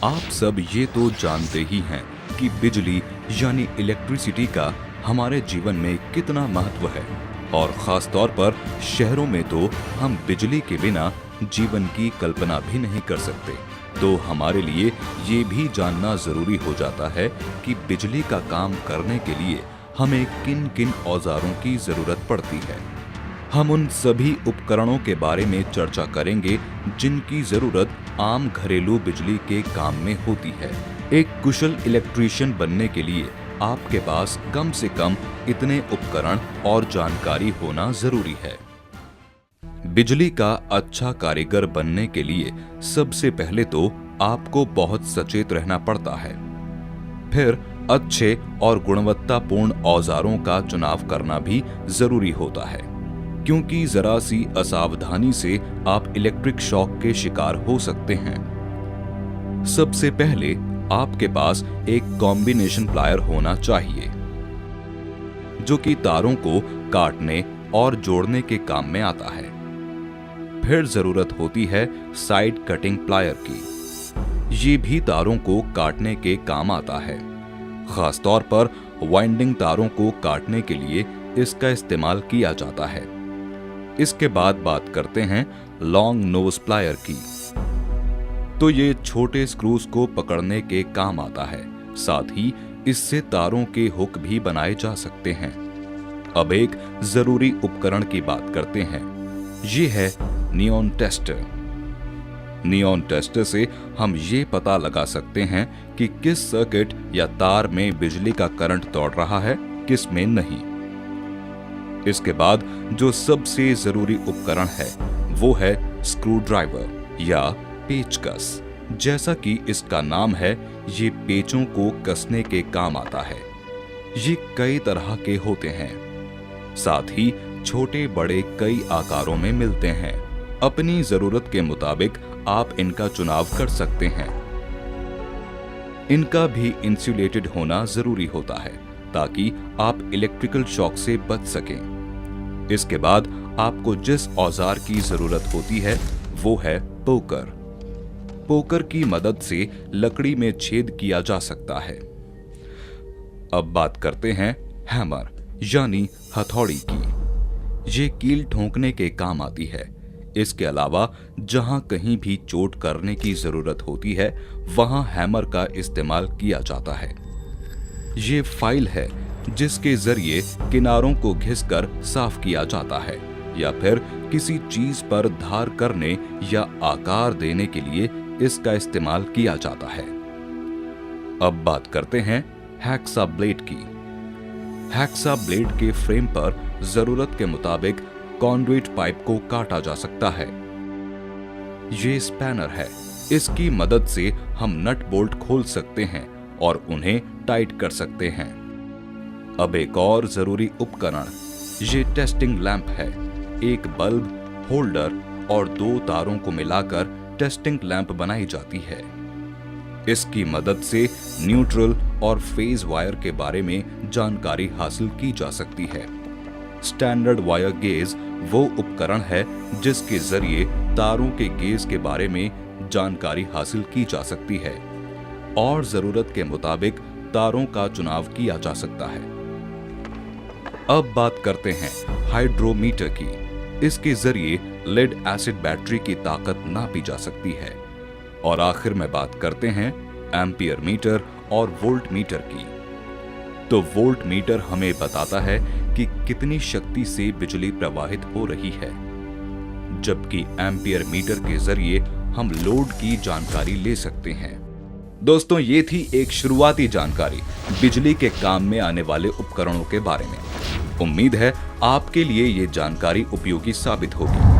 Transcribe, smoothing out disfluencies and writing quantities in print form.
आप सब ये तो जानते ही हैं कि बिजली यानी इलेक्ट्रिसिटी का हमारे जीवन में कितना महत्व है और खास तौर पर शहरों में तो हम बिजली के बिना जीवन की कल्पना भी नहीं कर सकते। तो हमारे लिए ये भी जानना जरूरी हो जाता है कि बिजली का काम करने के लिए हमें किन किन औजारों की जरूरत पड़ती है। हम उन सभी उपकरणों के बारे में चर्चा करेंगे जिनकी जरूरत आम घरेलू बिजली के काम में होती है। एक कुशल इलेक्ट्रीशियन बनने के लिए आपके पास कम से कम इतने उपकरण और जानकारी होना जरूरी है। बिजली का अच्छा कारीगर बनने के लिए सबसे पहले तो आपको बहुत सचेत रहना पड़ता है। फिर अच्छे और गुणवत्तापूर्ण औजारों का चुनाव करना भी जरूरी होता है, क्योंकि जरा सी असावधानी से आप इलेक्ट्रिक शॉक के शिकार हो सकते हैं। सबसे पहले आपके पास एक कॉम्बिनेशन प्लायर होना चाहिए, जो कि तारों को काटने और जोड़ने के काम में आता है। फिर जरूरत होती है साइड कटिंग प्लायर की। ये भी तारों को काटने के काम आता है। खास तौर पर वाइंडिंग तारों को काटने के लिए इसका इस्तेमाल किया जाता है। इसके बाद बात करते हैं लॉन्ग नोज प्लायर की। तो ये छोटे स्क्रूज को पकड़ने के काम आता है। साथ ही इससे तारों के हुक भी बनाए जा सकते हैं। अब एक जरूरी उपकरण की बात करते हैं। ये है नियॉन टेस्टर। नियॉन टेस्टर से हम ये पता लगा सकते हैं कि किस सर्किट या तार में बिजली का करंट दौड़ रहा है, किस में नहीं। इसके बाद जो सबसे जरूरी उपकरण है वो है स्क्रू ड्राइवर या पेचकस। जैसा कि इसका नाम है, ये पेचों को कसने के काम आता है। ये कई तरह के होते हैं, साथ ही छोटे बड़े कई आकारों में मिलते हैं। अपनी जरूरत के मुताबिक आप इनका चुनाव कर सकते हैं। इनका भी इंसुलेटेड होना जरूरी होता है ताकि आप इलेक्ट्रिकल शॉक से बच सकें। इसके बाद आपको जिस औजार की जरूरत होती है वो है पोकर। पोकर की मदद से लकड़ी में छेद किया जा सकता है। अब बात करते हैं हैमर यानी हथौड़ी की। ये कील ठोकने के काम आती है। इसके अलावा जहां कहीं भी चोट करने की जरूरत होती है वहां हैमर का इस्तेमाल किया जाता है। ये फाइल है जिसके जरिए किनारों को घिसकर साफ किया जाता है या फिर किसी चीज पर धार करने या आकार देने के लिए इसका इस्तेमाल किया जाता है। अब बात करते हैं हैक्सा ब्लेड की। हैक्सा ब्लेड के फ्रेम पर जरूरत के मुताबिक कॉन्ड्यूइट पाइप को काटा जा सकता है। ये स्पैनर है। इसकी मदद से हम नट बोल्ट खोल सकते हैं और उन्हें टाइट कर सकते हैं। अब एक और जरूरी उपकरण, ये टेस्टिंग लैंप है। एक बल्ब, होल्डर और दो तारों को मिलाकर टेस्टिंग लैंप बनाई जाती है। इसकी मदद से न्यूट्रल और फेज वायर के बारे में जानकारी हासिल की जा सकती है। स्टैंडर्ड वायर गेज वो उपकरण है जिसके जरिए तारों के गेज के बारे में जानकारी हासिल की जा सकती है और जरूरत के मुताबिक तारों का चुनाव किया जा सकता है। अब बात करते हैं हाइड्रोमीटर की। इसके जरिए लेड एसिड बैटरी की ताकत नापी जा सकती है। और आखिर में बात करते हैं एम्पियर मीटर और वोल्ट मीटर की। तो वोल्ट मीटर हमें बताता है कि कितनी शक्ति से बिजली प्रवाहित हो रही है, जबकि एम्पियर मीटर के जरिए हम लोड की जानकारी ले सकते हैं। दोस्तों, ये थी एक शुरुआती जानकारी बिजली के काम में आने वाले उपकरणों के बारे में। उम्मीद है आपके लिए ये जानकारी उपयोगी साबित होगी।